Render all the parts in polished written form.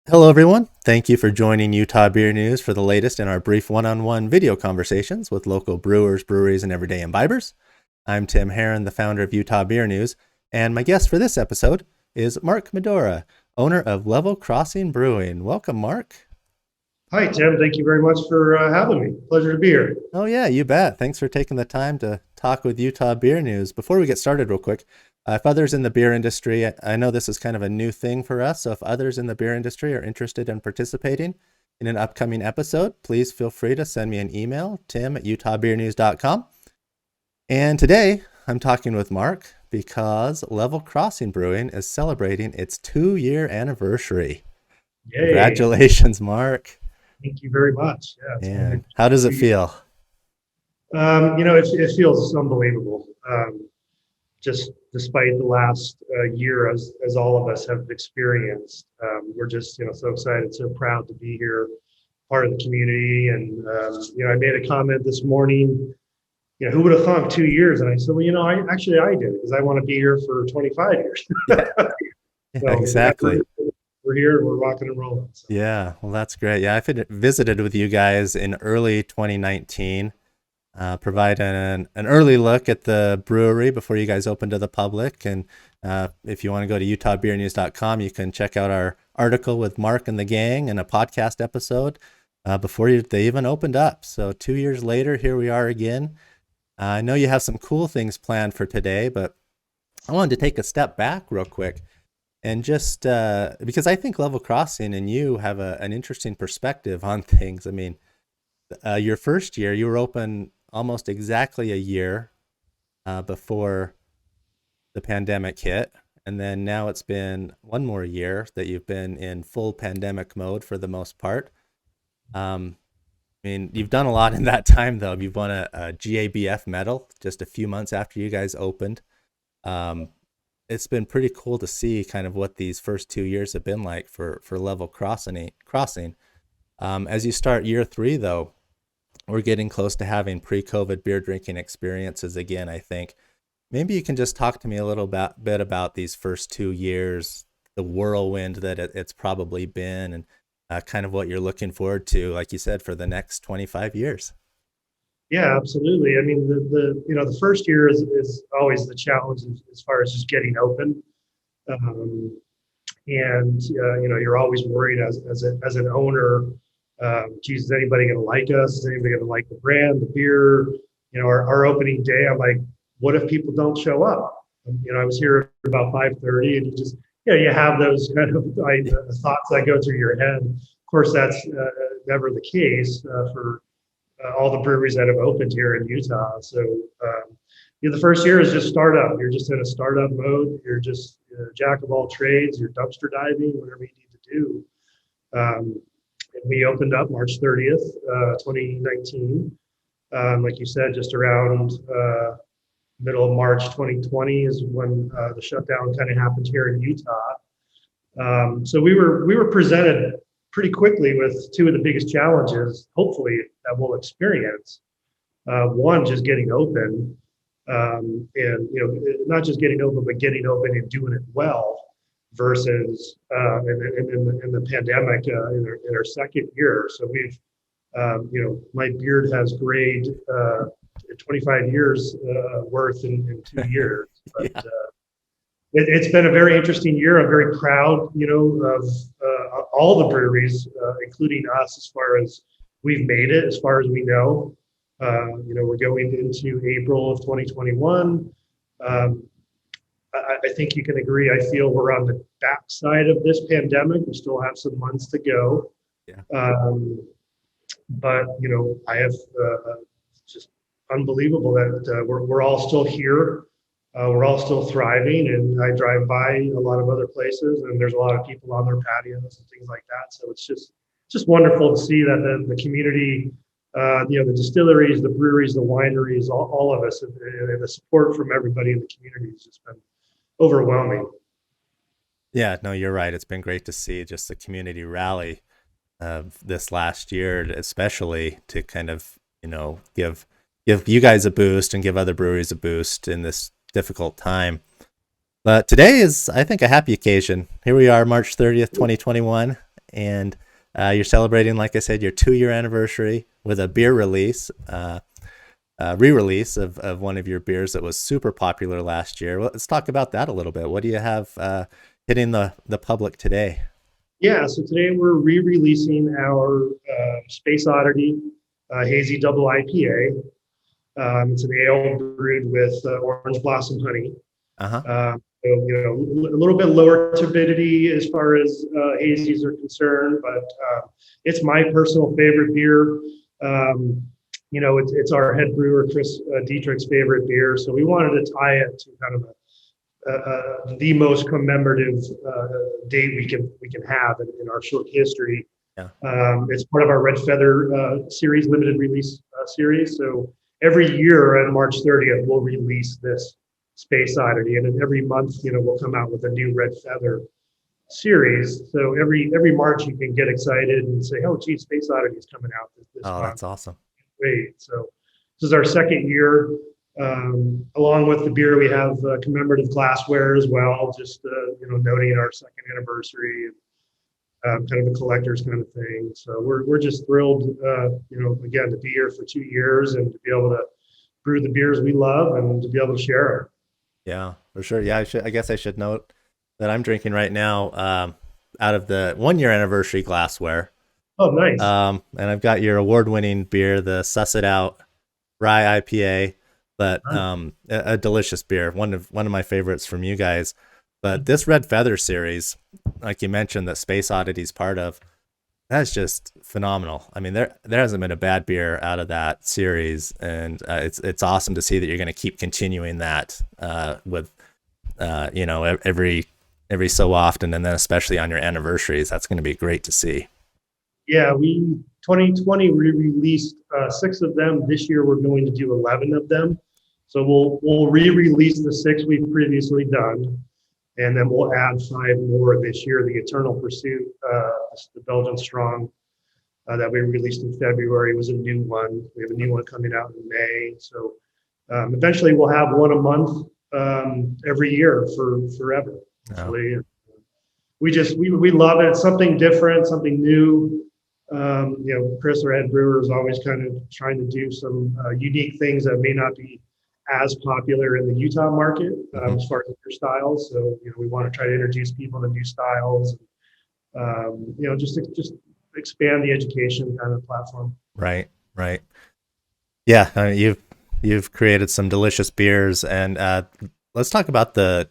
Hello, everyone. Thank you for joining Utah Beer News for the latest in our brief one-on-one video conversations with local brewers, breweries, and everyday imbibers. I'm Tim Herron, the founder of Utah Beer News, and my guest for this episode is Mark Medora, owner of Level Crossing Brewing. Welcome, Mark. Hi, Tim. Thank you very much for having me. Pleasure to be here. Oh, yeah, you bet. Thanks for taking the time to talk with Utah Beer News. Before we get started, real quick, if others in the beer industry, I know this is kind of a new thing for us, so if others in the beer industry are interested in participating in an upcoming episode, please feel free to send me an email, tim@utahbeernews.com. And today, I'm talking with Mark because Level Crossing Brewing is celebrating its 2-year anniversary. Yay. Congratulations, Mark. Thank you very much. Yeah, it's been And how does it 2 years. feel? It feels unbelievable. Just despite the last year, as all of us have experienced, we're just so excited, so proud to be here, part of the community. And I made a comment this morning. Who would have thought 2 years? And I said, well, I did because I want to be here for 25 years. Yeah, So yeah, exactly. we're here. We're rocking and rolling. So. Yeah, well, that's great. Yeah, I visited with you guys in early 2019, provide an early look at the brewery before you guys open to the public. And if you want to go to utahbeernews.com, you can check out our article with Mark and the gang and a podcast episode before they even opened up. So 2 years later, here we are again. I know you have some cool things planned for today, but I wanted to take a step back real quick and just because I think Level Crossing and you have an interesting perspective on things. I mean, your first year, you were open almost exactly a year before the pandemic hit. And then now it's been one more year that you've been in full pandemic mode for the most part. I mean, you've done a lot in that time, though. You've won a GABF medal just a few months after you guys opened. Um, it's been pretty cool to see kind of what these first 2 years have been like for Level Crossing. As you start year three, though, we're getting close to having pre-COVID beer drinking experiences again, I think. Maybe you can just talk to me a little bit about these first 2 years, the whirlwind that it's probably been, and kind of what you're looking forward to, like you said, for the next 25 years. Yeah, absolutely. I mean, the first year is always the challenge as far as just getting open, um, and you're always worried as an owner. Geez, is anybody going to like us? Is anybody going to like the brand, the beer? Our opening day, I'm like, what if people don't show up? I was here about 5:30, and you have those kind of thoughts that go through your head. Of course, that's never the case for all the breweries that have opened here in Utah. So, the first year is just startup. You're just in a startup mode. You're just jack of all trades. You're dumpster diving, whatever you need to do. And we opened up March 30th, 2019. Like you said, just around middle of March 2020 is when the shutdown kind of happened here in Utah. So we were presented pretty quickly with two of the biggest challenges, hopefully, that we'll experience. One, just getting open, and not just getting open, but getting open and doing it well. Versus in the pandemic in our second year. So we've, my beard has grayed 25 years worth in 2 years. But Yeah. it's been a very interesting year. I'm very proud, of all the breweries, including us, as far as we've made it, as far as we know. We're going into April of 2021. I think you can agree. I feel we're on the backside of this pandemic. We still have some months to go. Yeah. But I have just unbelievable that we're all still here. We're all still thriving, and I drive by a lot of other places, and there's a lot of people on their patios and things like that. So it's just wonderful to see that the community, the distilleries, the breweries, the wineries, all of us, and the support from everybody in the community has just been overwhelming. Yeah, no, you're right. It's been great to see just the community rally of this last year, especially to kind of, give you guys a boost and give other breweries a boost in this difficult time. But today is, I think, a happy occasion. Here we are, March 30th, 2021, and you're celebrating, like I said, your 2 year anniversary with a beer release, re-release of one of your beers that was super popular last year. Well, let's talk about that a little bit. What do you have hitting the public today? Yeah, so today we're re-releasing our Space Oddity Hazy Double IPA. It's an ale brewed with orange blossom honey. Uh-huh. So, a little bit lower turbidity as far as hazies are concerned, but it's my personal favorite beer. It's our head brewer Chris Dietrich's favorite beer, so we wanted to tie it to kind of the most commemorative date we can have in our short history. Yeah. It's part of our Red Feather series, limited release series. So every year on March 30th, we'll release this Space Oddity, and then every month, we'll come out with a new Red Feather series. So every March, you can get excited and say, "Oh, gee, Space Oddity is coming out this Oh, month." that's awesome. Great. So this is our second year. Along with the beer, we have commemorative glassware as well, just noting our second anniversary, kind of a collector's kind of thing. So we're just thrilled, again, to be here for 2 years and to be able to brew the beers we love and to be able to share them. Yeah, for sure. Yeah, I guess I should note that I'm drinking right now out of the 1 year anniversary glassware. Oh, nice. And I've got your award-winning beer, the Suss It Out Rye IPA, but a delicious beer, one of my favorites from you guys. But this Red Feather series, like you mentioned, that Space Oddity's part of, that's just phenomenal. I mean, there hasn't been a bad beer out of that series, and it's awesome to see that you're going to keep continuing that with every so often, and then especially on your anniversaries. That's going to be great to see. Yeah, 2020 we released 6 of them. This year we're going to do 11 of them. So we'll re-release the 6 we've previously done, and then we'll add 5 more this year. The Eternal Pursuit, the Belgian Strong, that we released in February was a new one. We have a new one coming out in May. So eventually we'll have one a month every year for forever. Oh. We love it. It's something different, something new. Chris, our head brewer, is always kind of trying to do some unique things that may not be as popular in the Utah market as far as beer styles. So we want to try to introduce people to new styles. Just expand the education kind of platform. Right. Yeah, I mean, you've created some delicious beers, and let's talk about the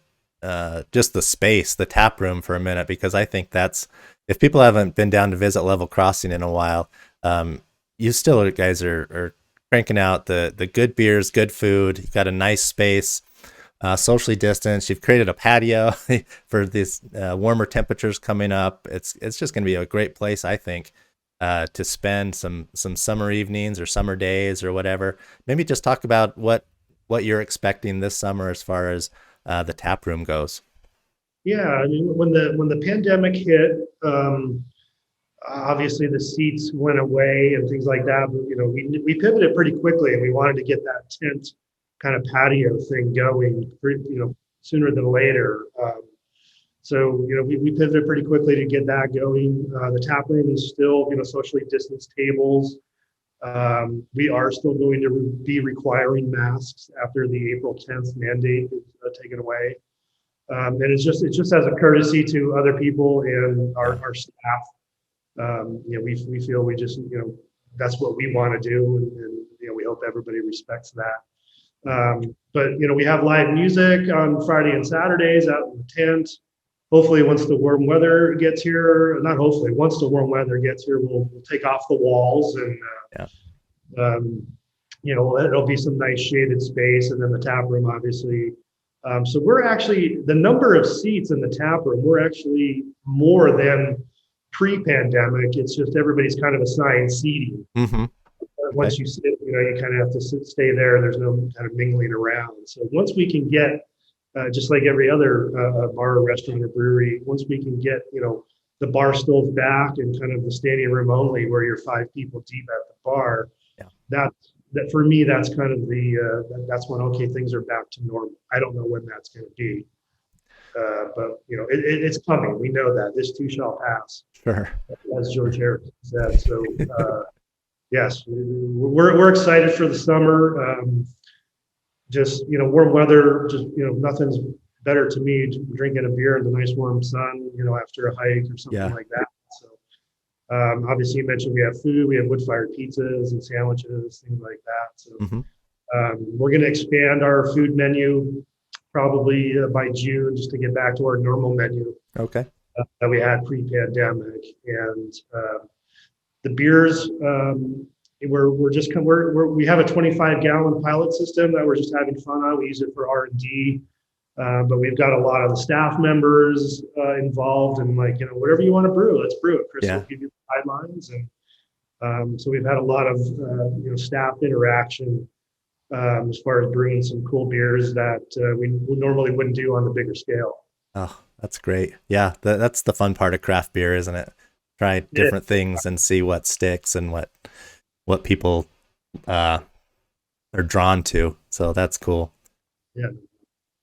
just the space, the tap room for a minute, because I think that's, if people haven't been down to visit Level Crossing in a while, you still guys are cranking out the good beers, good food. You've got a nice space, socially distanced. You've created a patio for these warmer temperatures coming up. It's just going to be a great place, I think, to spend some summer evenings or summer days or whatever. Maybe just talk about what you're expecting this summer as far as the tap room goes. Yeah, I mean, when the pandemic hit, obviously the seats went away and things like that. But, we pivoted pretty quickly, and we wanted to get that tent kind of patio thing going, sooner than later. So we pivoted pretty quickly to get that going. The tap room is still socially distanced tables. We are still going to be requiring masks after the April 10th mandate is taken away. And it's just as a courtesy to other people and our staff. We feel we just that's what we want to do, and we hope everybody respects that. But we have live music on Friday and Saturdays out in the tent. Hopefully, once the warm weather gets here, not hopefully, once the warm weather gets here, we'll take off the walls, and it'll be some nice shaded space, and then the tap room, obviously. So we're actually, the number of seats in the tap room, we're actually more than pre-pandemic. It's just everybody's kind of assigned seating. Mm-hmm. Once you sit, you kind of have to stay there. There's no kind of mingling around. So once we can get, just like every other bar or restaurant or brewery, once we can get, the bar stools back and kind of the standing room only, where you're 5 people deep at the bar, that for me, that's kind of that's when, okay, things are back to normal. I don't know when that's going to be, but it's coming. We know that this too shall pass. Sure. as George Harrison said. So yes, we're excited for the summer. Just warm weather. Just nothing's better to me drinking a beer in the nice warm sun. After a hike or something Yeah. like that. So obviously, you mentioned we have food. We have wood-fired pizzas and sandwiches, things like that. So Hmm. we're going to expand our food menu probably by June, just to get back to our normal menu Okay. that we had pre-pandemic. And the beers, we have a 25-gallon pilot system that we're just having fun on. We use it for R&D. But we've got a lot of the staff members involved, and whatever you want to brew, let's brew it. Chris will Yeah. give you the guidelines, and so we've had a lot of staff interaction as far as brewing some cool beers that we normally wouldn't do on the bigger scale. Oh, that's great. Yeah, that's the fun part of craft beer, isn't it? Try Yeah, different things and see what sticks and what people uh, are drawn to. So that's cool. yeah,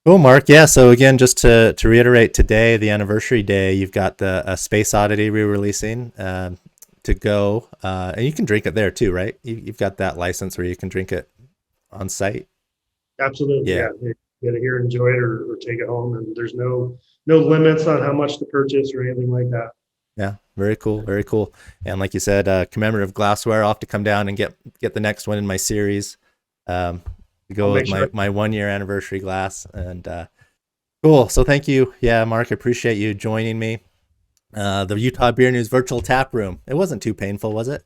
Cool, Mark. Yeah. So again, just to reiterate, today, the anniversary day, you've got the Space Oddity re-releasing to go, and you can drink it there too, right? You've got that license where you can drink it on site. absolutely. Yeah. Yeah, you get it here, enjoy it, or take it home, and there's no limits on how much to purchase or anything like that. Yeah. Very cool. Very cool. And like you said, commemorative glassware. I'll have to come down and get the next one in my series. Um, to I'll go make with sure. my 1 year anniversary glass. And cool. So thank you. Yeah, Mark, I appreciate you joining me. The Utah Beer News virtual tap room. It wasn't too painful, was it?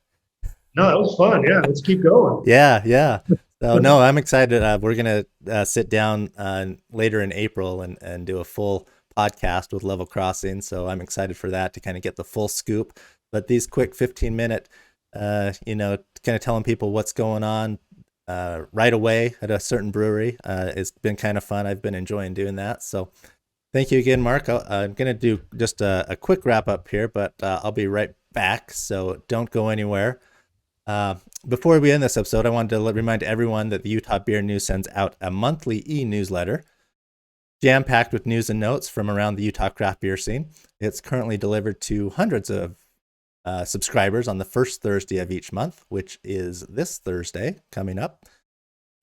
No, that was fun. Yeah, let's keep going. Yeah, yeah. So no, I'm excited. We're gonna sit down later in April and do a full podcast with Level Crossing. So I'm excited for that to kind of get the full scoop. But these quick 15-minute, kind of telling people what's going on right away at a certain brewery, it's been kind of fun. I've been enjoying doing that. So thank you again, Mark. I'm gonna do just a quick wrap up here, but I'll be right back. So don't go anywhere. Uh, Before we end this episode, I wanted to remind everyone that the Utah Beer News sends out a monthly e-newsletter jam-packed with news and notes from around the Utah craft beer scene. It's currently delivered to hundreds of subscribers on the first Thursday of each month, which is this Thursday coming up,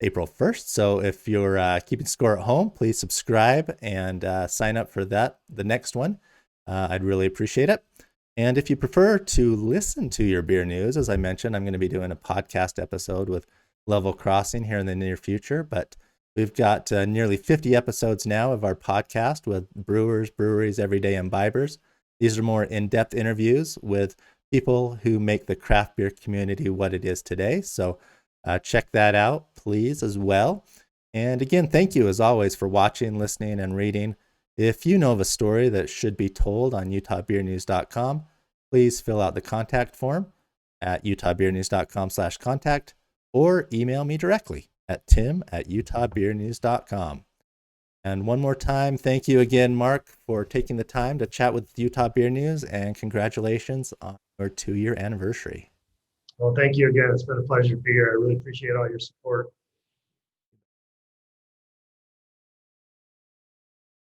April 1st. So if you're keeping score at home, please subscribe and sign up for the next one. I'd really appreciate it. And if you prefer to listen to your beer news, as I mentioned, I'm going to be doing a podcast episode with Level Crossing here in the near future. But we've got nearly 50 episodes now of our podcast with brewers, breweries, everyday imbibers. These are more in-depth interviews with people who make the craft beer community what it is today. So check that out, please, as well. And again, thank you, as always, for watching, listening, and reading. If you know of a story that should be told on utahbeernews.com, please fill out the contact form at utahbeernews.com/contact or email me directly at tim@utahbeernews.com. And one more time, thank you again, Mark, for taking the time to chat with Utah Beer News, and congratulations on your 2-year anniversary. Well, thank you again. It's been a pleasure to be here. I really appreciate all your support.